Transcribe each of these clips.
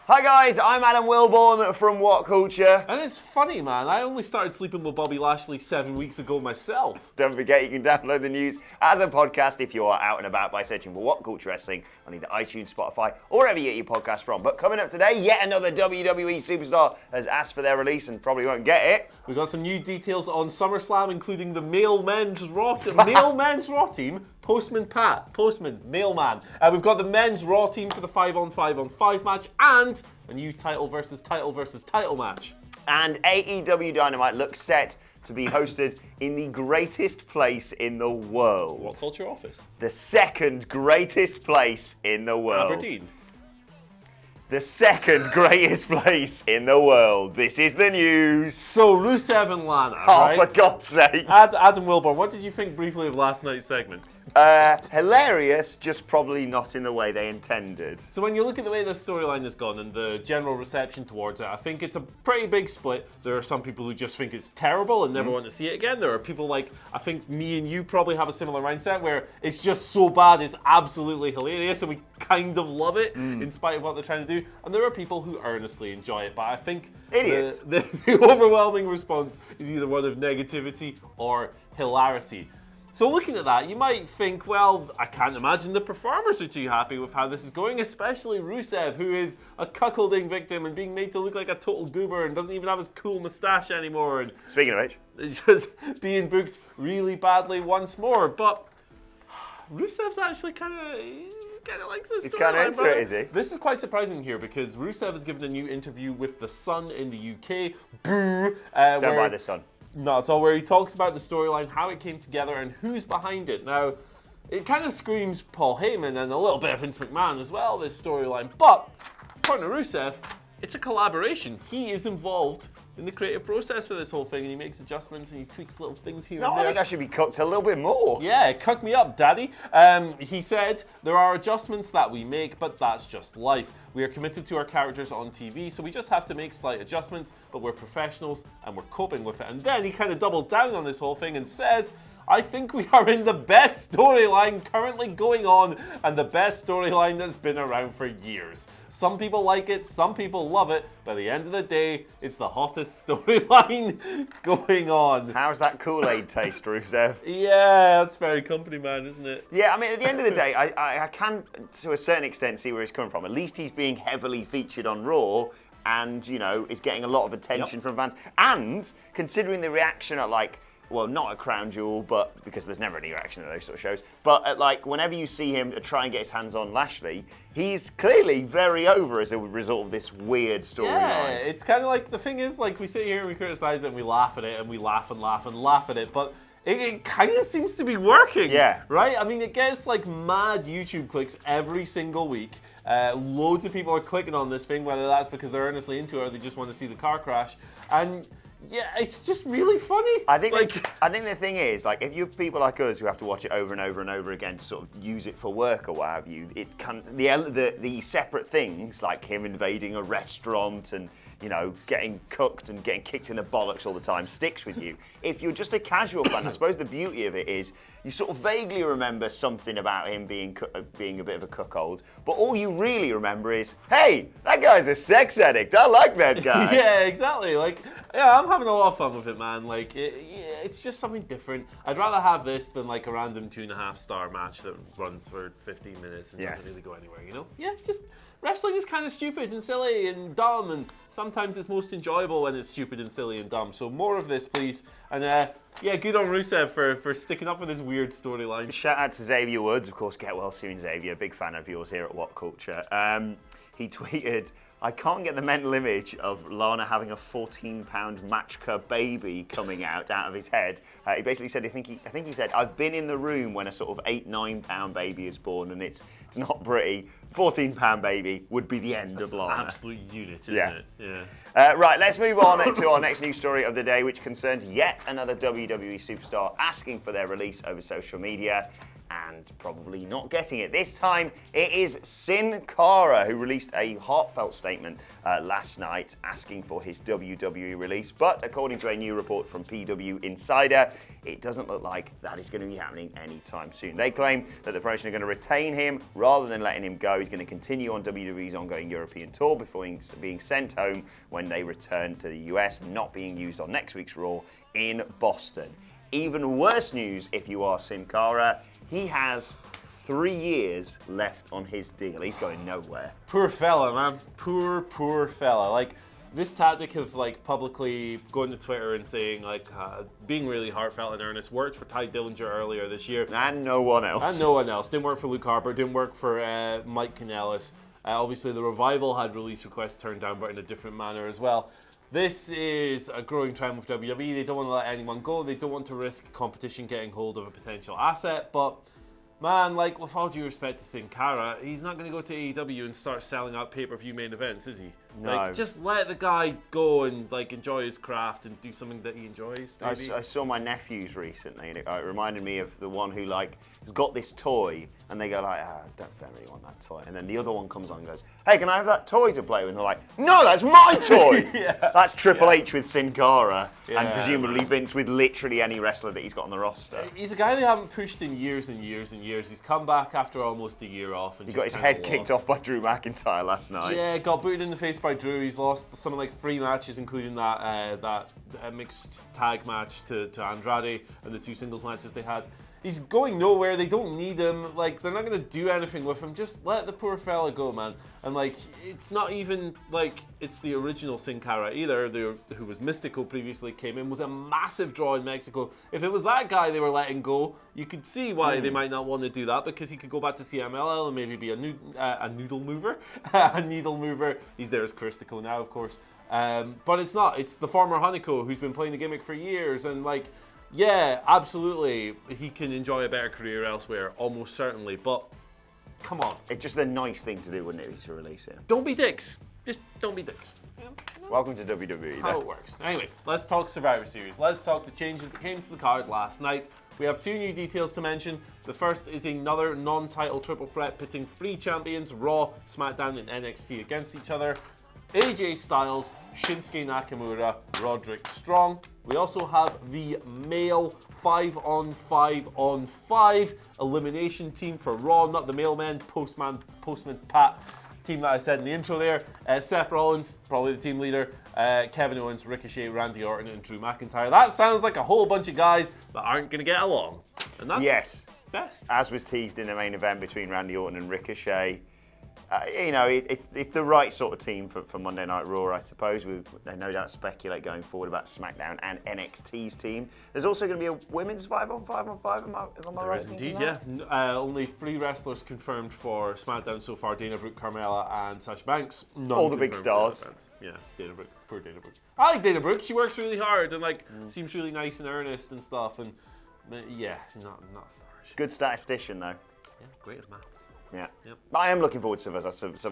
Hi guys, I'm Adam Wilborn from WhatCulture. And it's funny, man. I only started sleeping with Bobby Lashley 7 weeks ago myself. Don't forget you can download the news as a podcast if you are out and about by searching for WhatCulture Wrestling on either iTunes, Spotify, or wherever you get your podcast from. But coming up today, yet another WWE superstar has asked for their release and probably won't get it. We got some new details on SummerSlam, including the male men's Raw team. Postman Pat, Postman, Mailman. We've got the men's Raw team for the 5-on-5-on-5 match and a new title versus title match. And AEW Dynamite looks set to be hosted in the greatest place in the world. WhatCulture office. The second greatest place in the world. Aberdeen. The second greatest place in the world. This is the news. So, Rusev and Lana, Oh, right? for God's sake. Adam Wilborn, what did you think briefly of last night's segment? Hilarious, just probably not in the way they intended. So when you look at the way the storyline has gone and the general reception towards it, I think it's a pretty big split. There are some people who just think it's terrible and never want to see it again. There are people like, I think me and you probably have a similar mindset where it's just so bad, it's absolutely hilarious and we kind of love it in spite of what they're trying to do. And there are people who earnestly enjoy it, but I think idiots. The overwhelming response is either one of negativity or hilarity. So looking at that, you might think, well, I can't imagine the performers are too happy with how this is going, especially Rusev, who is a cuckolding victim and being made to look like a total goober and doesn't even have his cool moustache anymore. And Speaking of which, it's just being booked really badly once more. But Rusev's actually kind of likes this. He's kind of into it, is he? This is quite surprising here because Rusev has given a new interview with The Sun in the UK. Boo! Don't buy The Sun. Not at all, where he talks about the storyline, how it came together, and who's behind it. Now, it kind of screams Paul Heyman and a little bit of Vince McMahon as well, this storyline. But, according to Rusev, it's a collaboration. He is involved in the creative process for this whole thing, and he makes adjustments and he tweaks little things here and there. I think I should be cooked a little bit more. Yeah, cook me up, daddy. He said, there are adjustments that we make, but that's just life. We are committed to our characters on TV, so we just have to make slight adjustments, but we're professionals and we're coping with it. And then he kind of doubles down on this whole thing and says, I think we are in the best storyline currently going on and the best storyline that's been around for years. Some people like it, some people love it, but at the end of the day, it's the hottest storyline going on. How's that Kool-Aid taste, Rusev? Yeah, that's very company man, isn't it? Yeah, I mean, at the end of the day, I can, to a certain extent, see where he's coming from. At least he's being heavily featured on Raw and, you know, is getting a lot of attention from fans. And considering the reaction at, like, well, not at Crown Jewel, but because there's never any reaction at those sort of shows. But at, like, whenever you see him try and get his hands on Lashley, he's clearly very over as a result of this weird storyline. Yeah, it's kind of like, the thing is, like, we sit here and we criticize it and we laugh at it and we laugh and laugh and laugh at it, but it kind of seems to be working. Yeah. Right? I mean, it gets, like, mad YouTube clicks every single week. Loads of people are clicking on this thing, whether that's because they're earnestly into it or they just want to see the car crash. And yeah, it's just really funny. I think the thing is, like, if you have people like us who have to watch it over and over and over again to sort of use it for work or what have you, it can the separate things like him invading a restaurant and, you know, getting cooked and getting kicked in the bollocks all the time sticks with you. If you're just a casual fan, I suppose the beauty of it is you sort of vaguely remember something about him being a bit of a cuckold, but all you really remember is, hey, that guy's a sex addict. I like that guy. Yeah, exactly. Like, yeah, I'm having a lot of fun with it, man. Like, it's just something different. I'd rather have this than like a random 2.5-star match that runs for 15 minutes and doesn't really go anywhere, you know? Yeah, just wrestling is kind of stupid and silly and dumb, and sometimes it's most enjoyable when it's stupid and silly and dumb. So more of this, please. And yeah, good on Rusev for sticking up with this weird storyline. Shout out to Xavier Woods, of course. Get well soon, Xavier. Big fan of yours here at WhatCulture. He tweeted, I can't get the mental image of Lana having a 14-pound Matchka baby coming out of his head. He basically said, I think he said, I've been in the room when a sort of 8-9-pound baby is born and it's not pretty. 14-pound baby would be the end of Lana. An absolute unit, isn't it? Yeah. Right, let's move on to our next news story of the day, which concerns yet another WWE superstar asking for their release over social media. and probably not getting it. This time, it is Sin Cara who released a heartfelt statement last night asking for his WWE release. But according to a new report from PW Insider, it doesn't look like that is going to be happening anytime soon. They claim that the promotion are going to retain him rather than letting him go. He's going to continue on WWE's ongoing European tour before being sent home when they return to the US and not being used on next week's Raw in Boston. Even worse news if you are Sin Cara, he has 3 years left on his deal. He's going nowhere. Poor fella, man. Poor fella. Like, this tactic of like publicly going to Twitter and saying like being really heartfelt and earnest worked for Ty Dillinger earlier this year. And no one else. Didn't work for Luke Harper. Didn't work for Mike Kanellis. Obviously, the Revival had release requests turned down, but in a different manner as well. This is a growing trend with WWE. They don't want to let anyone go. They don't want to risk competition getting hold of a potential asset. But, man, like, with all due respect to Sin Cara, he's not going to go to AEW and start selling out pay-per-view main events, is he? No. Like, just let the guy go and, like, enjoy his craft and do something that he enjoys, maybe. I saw my nephews recently, and it reminded me of the one who, like, has got this toy, and they go like, don't really want that toy. And then the other one comes on and goes, hey, can I have that toy to play with? And they're like, no, that's my toy! Yeah. That's Triple H with Sin Cara, and Yeah, presumably man. Vince with literally any wrestler that he's got on the roster. He's a guy they haven't pushed in years and years and years. He's come back after almost a year off. And He got his head kicked off by Drew McIntyre last night. Yeah, got booted in the face by Drew. He's lost something like 3 matches, including that mixed tag match to Andrade and the 2 singles matches they had. He's going nowhere. They don't need him. Like, they're not going to do anything with him. Just let the poor fella go, man. And, like, it's not even, like, it's the original Sin Cara either, who was Mystical previously, came in, was a massive draw in Mexico. If it was that guy they were letting go, you could see why they might not want to do that, because he could go back to CMLL and maybe be a noodle mover. A needle mover. He's there as Christico now, of course. But it's not. It's the former Hanico who's been playing the gimmick for years, and, like, yeah, absolutely, he can enjoy a better career elsewhere, almost certainly, but come on. It's just a nice thing to do, wouldn't it, to release him? Don't be dicks. Just don't be dicks. Welcome to WWE. How it works. Anyway, let's talk Survivor Series. Let's talk the changes that came to the card last night. We have 2 new details to mention. The first is another non-title triple threat pitting 3 champions, Raw, SmackDown, and NXT against each other. AJ Styles, Shinsuke Nakamura, Roderick Strong. We also have the male 5-on-5-on-5 elimination team for Raw, not the mailman, Postman Pat team that I said in the intro there. Seth Rollins, probably the team leader. Kevin Owens, Ricochet, Randy Orton, and Drew McIntyre. That sounds like a whole bunch of guys that aren't going to get along. And that's best. As was teased in the main event between Randy Orton and Ricochet. It's the right sort of team for Monday Night Raw, I suppose. We no doubt speculate going forward about SmackDown and NXT's team. There's also going to be a women's 5-on-5-on-5, am I right? Indeed, yeah. Only 3 wrestlers confirmed for SmackDown so far: Dana Brooke, Carmella, and Sasha Banks. All the big stars. Yeah, Dana Brooke. Poor Dana Brooke. I like Dana Brooke. She works really hard and seems really nice and earnest and stuff. And yeah, she's not a star. Good statistician, though. Yeah, great at maths. Yeah. Yep. I am looking forward to Survivor Series.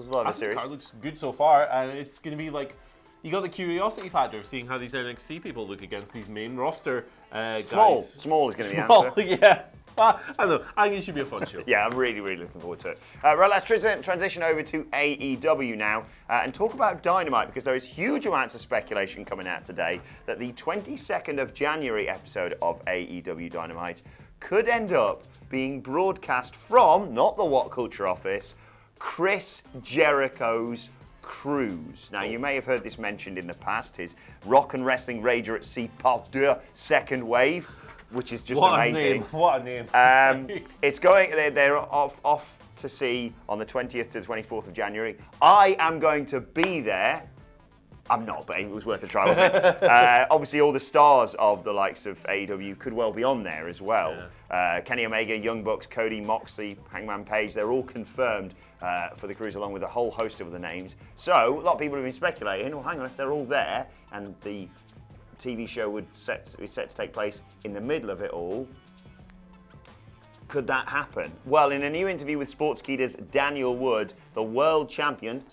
I think the card looks good so far, and it's going to be like, you got the curiosity factor of seeing how these NXT people look against these main roster guys. Small is going to be the answer. Yeah. I don't know. I think it should be a fun show. Yeah, I'm really looking forward to it. Right, let's transition over to AEW now and talk about Dynamite, because there is huge amounts of speculation coming out today that the 22nd of January episode of AEW Dynamite could end up being broadcast from, not the WhatCulture office, Chris Jericho's cruise. Now, you may have heard this mentioned in the past, his Rock and Wrestling Rager at Sea Part 2 Second Wave, which is just amazing. What a name. It's going, they're off to sea on the 20th to the 24th of January. I am going to be there. I'm not, but it was worth a try, wasn't it? Obviously, all the stars of the likes of AEW could well be on there as well. Yeah. Kenny Omega, Young Bucks, Cody, Moxley, Hangman Page, they're all confirmed for the cruise, along with a whole host of other names. So, a lot of people have been speculating, well, hang on, if they're all there and the TV show is set to take place in the middle of it all, could that happen? Well, in a new interview with Sportskeeda's Daniel Wood, the world champion,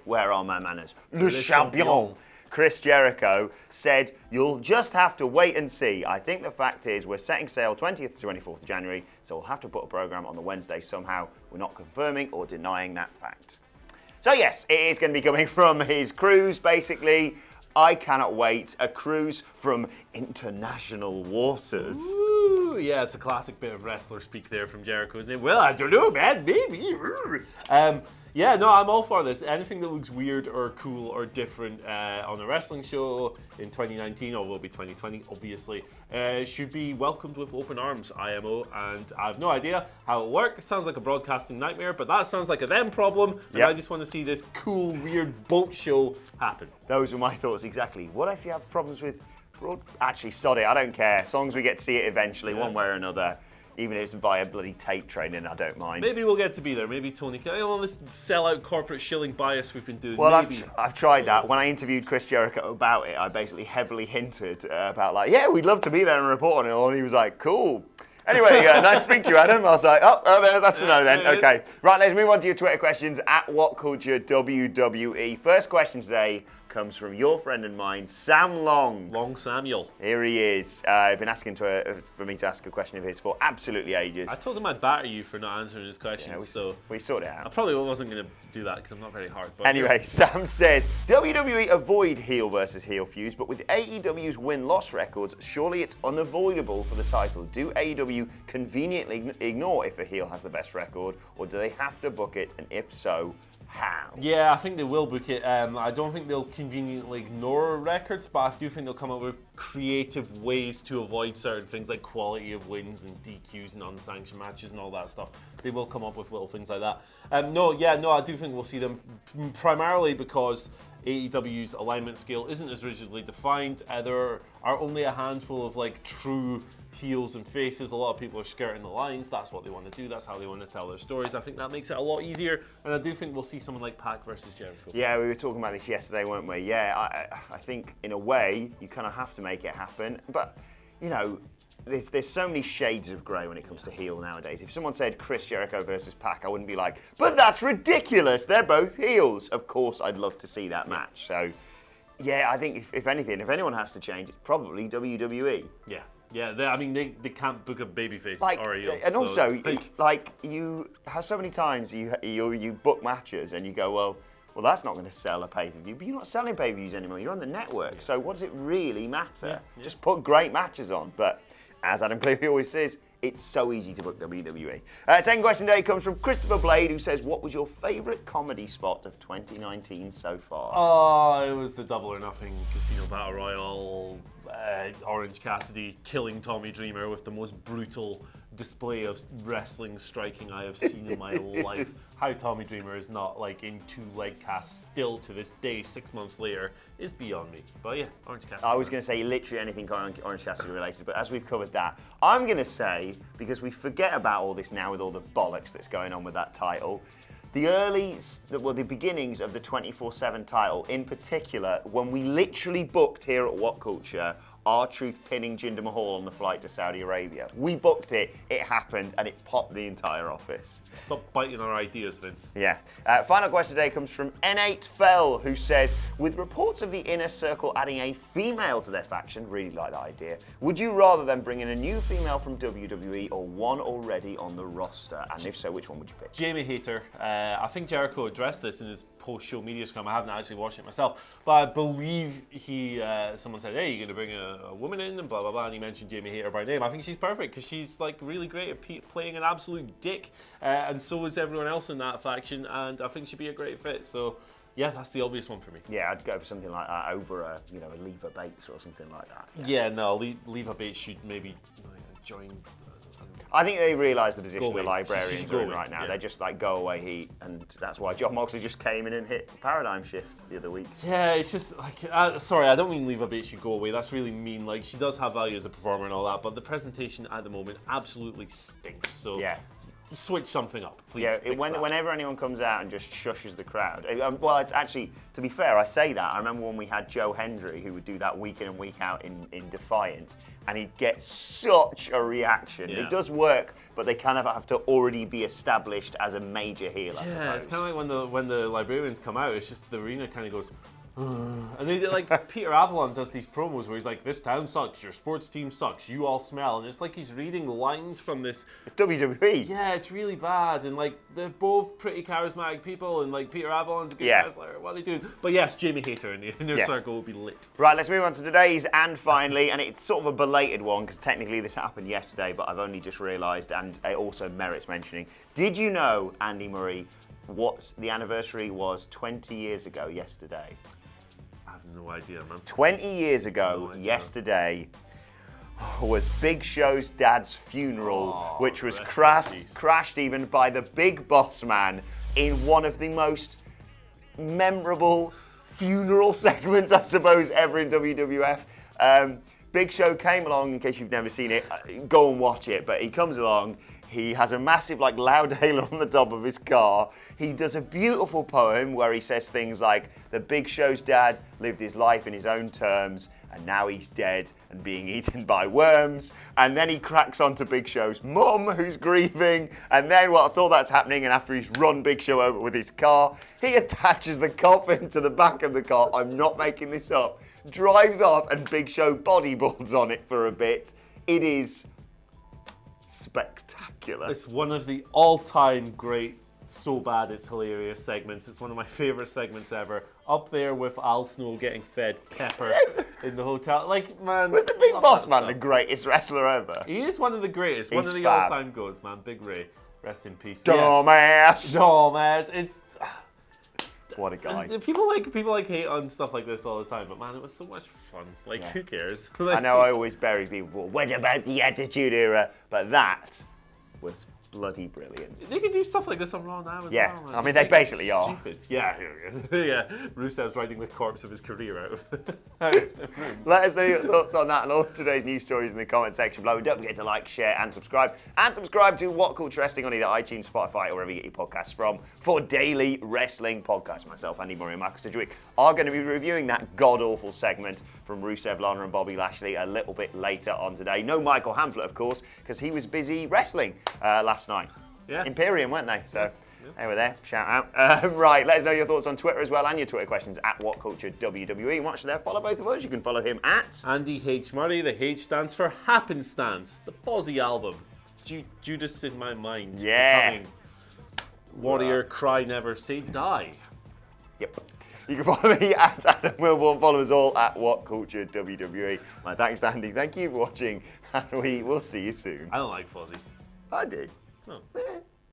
where are my manners? Le champion, Chris Jericho, said, "You'll just have to wait and see. I think the fact is we're setting sail 20th to 24th of January, so we'll have to put a program on the Wednesday somehow. We're not confirming or denying that fact." So yes, it is going to be coming from his cruise, basically. I cannot wait. A cruise from international waters. Ooh, yeah, it's a classic bit of wrestler speak there from Jericho, isn't it? Well, I don't know, man, maybe. Yeah, no, I'm all for this. Anything that looks weird or cool or different on a wrestling show in 2019, or will be 2020, obviously, should be welcomed with open arms, IMO. And I have no idea how it works. It sounds like a broadcasting nightmare, but that sounds like a them problem. And Yep. I just want to see this cool, weird boat show happen. Those were my thoughts exactly. What if you have problems with Actually, sod it, I don't care. As long as we get to see it eventually, one way or another. Even if it's via bloody tape training, I don't mind. Maybe we'll get to be there. Maybe Tony can. All this sell-out corporate shilling bias we've been doing. Well, maybe. I've tried that. When I interviewed Chris Jericho about it, I basically heavily hinted about like, yeah, we'd love to be there and report on it all. And he was like, cool. Anyway, nice to speak to you, Adam. I was like, that's a no then. Okay. Right, let's move on to your Twitter questions at WhatCulture WWE. First question today comes from your friend and mine, Sam Long. Long Samuel. Here he is. I've been asking for me to ask a question of his for absolutely ages. I told him I'd batter you for not answering his questions, so we sorted it I out. probably wasn't going to do that because I'm not very hard. But Anyway, Sam says, WWE avoid heel versus heel feuds, but with AEW's win-loss records, surely it's unavoidable for the title. Do AEW conveniently ignore if a heel has the best record, or do they have to book it, and if so, how? Yeah, I think they will book it. I don't think they'll conveniently ignore records, but I do think they'll come up with creative ways to avoid certain things like quality of wins and DQs and unsanctioned matches and all that stuff. They will come up with little things like that. No, I do think we'll see them primarily because AEW's alignment scale isn't as rigidly defined. There are only a handful of like true heels and faces. A lot of people are skirting the lines. That's what they want to do. That's how they want to tell their stories. I think that makes it a lot easier, and I do think we'll see someone like Pac versus Jericho. Yeah, we were talking about this yesterday, weren't we? Yeah, I think in a way you kind of have to make it happen, but you know, there's so many shades of grey when it comes to heel nowadays. If someone said Chris Jericho versus Pac, I wouldn't be like, but that's ridiculous. They're both heels. Of course, I'd love to see that match. So, yeah, I think if anything, if anyone has to change, it's probably WWE. Yeah, they can't book a babyface or a heel. And so also, you have so many times you book matches and you go, well, that's not going to sell a pay-per-view. But you're not selling pay-per-views anymore. You're on the network. So what does it really matter? Yeah. Just put great matches on. But as Adam Cleary always says, it's so easy to book WWE. Second question today comes from Christopher Blade, who says, what was your favourite comedy spot of 2019 so far? Oh, it was the Double or Nothing Casino Battle Royale. Orange Cassidy killing Tommy Dreamer with the most brutal display of wrestling striking I have seen in my life. How Tommy Dreamer is not like in two leg casts still to this day, 6 months later, is beyond me. But yeah, Orange Cassidy. I was going to say literally anything Orange Cassidy related, but as we've covered that, I'm going to say, because we forget about all this now with all the bollocks that's going on with that title, the beginnings of the 24/7 title, in particular, when we literally booked here at WhatCulture R-Truth pinning Jinder Mahal on the flight to Saudi Arabia. We booked it, it happened, and it popped the entire office. Stop biting our ideas, Vince. Yeah. Final question today comes from N8 Fell, who says, with reports of the Inner Circle adding a female to their faction, really like that idea, would you rather them bring in a new female from WWE or one already on the roster? And if so, which one would you pick? Jamie Hayter. I think Jericho addressed this in his post-show media scrum. I haven't actually watched it myself, but I believe someone said, hey, you're going to bring a woman in and blah, blah, blah, and he mentioned Jamie Hayter by name. I think she's perfect because she's like really great at playing an absolute dick, and so is everyone else in that faction, and I think she'd be a great fit. So yeah, that's the obvious one for me. Yeah, I'd go for something like that over a Leva Bates or something like that. Yeah, no, Leva Bates should maybe join. I think they realise the position the away. librarians are in right now. Yeah. They're just like go away heat, and that's why John Moxley just came in and hit Paradigm Shift the other week. Yeah, it's just like, sorry, I don't mean Leva Bates should go away. That's really mean. Like, she does have value as a performer and all that, but the presentation at the moment absolutely stinks. So yeah. Switch something up, please. Yeah, whenever anyone comes out and just shushes the crowd. Well, it's actually, to be fair, I say that. I remember when we had Joe Hendry, who would do that week in and week out in Defiant, and he'd get such a reaction. Yeah. It does work, but they kind of have to already be established as a major heel, I suppose. Yeah, it's kind of like when the librarians come out, it's just the arena kind of goes, And they like Peter Avalon does these promos where he's like, "This town sucks, your sports team sucks, you all smell," and it's like he's reading lines from this. It's WWE. Yeah, it's really bad, and like they're both pretty charismatic people, and like Peter Avalon's a good wrestler. What are they doing? But yes, Jamie Hayter in the inner circle will be lit. Right, let's move on to today's and finally, and it's sort of a belated one because technically this happened yesterday, but I've only just realised, and it also merits mentioning. Did you know, Andy Murray, what the anniversary was 20 years ago yesterday? I have no idea, man. 20 years ago yesterday was Big Show's dad's funeral, which was crashed even by the Big Boss Man in one of the most memorable funeral segments, I suppose, ever in WWF. Big Show came along, in case you've never seen it, go and watch it, but he comes along, he has a massive loud hailer on the top of his car. He does a beautiful poem where he says things like, the Big Show's dad lived his life in his own terms, and now he's dead and being eaten by worms. And then he cracks onto Big Show's mum, who's grieving. And then whilst all that's happening, and after he's run Big Show over with his car, he attaches the coffin to the back of the car. I'm not making this up. Drives off, and Big Show bodyboards on it for a bit. It is spectacular. It's one of the all-time great, so bad it's hilarious segments. It's one of my favourite segments ever. Up there with Al Snow getting fed pepper in the hotel. Like, man. Was the Big Boss Man the greatest wrestler ever? He is one of the greatest. One of the fab. all-time goes, man. Big Ray. Rest in peace. Dumbass. Dumbass. It's... What a guy. People hate on stuff like this all the time, but man, it was so much fun. Like, who cares? I know I always bury people. What about the Attitude Era? But that was bloody brilliant. They could do stuff like this on Raw now as well. Man. I mean, they basically are. Stupid. Yeah, here he is. Yeah, Rusev's riding the corpse of his career out of the room. Let us know your thoughts on that and all today's news stories in the comment section below. Don't forget to like, share, and subscribe. And subscribe to WhatCulture Wrestling on either iTunes, Spotify, or wherever you get your podcasts from for daily wrestling podcasts. Myself, Andy Murray, and Michael Sidgwick are going to be reviewing that god-awful segment from Rusev, Lana, and Bobby Lashley a little bit later on today. No Michael Hamflett, of course, because he was busy wrestling last night. Yeah. Imperium, weren't they? So they were there. Shout out. Right, let us know your thoughts on Twitter as well, and your Twitter questions at WhatCultureWWE. And watch there, follow both of us. You can follow him at Andy H. Murray. The H stands for Happenstance, the Fozzy album. Judas in my mind. Yeah. Becoming Warrior, Cry Never, Say Die. Yep. You can follow me at Adam Wilborn. Follow us all at WhatCultureWWE. My thanks to Andy. Thank you for watching, and we will see you soon. I don't like Fozzy. I do. No.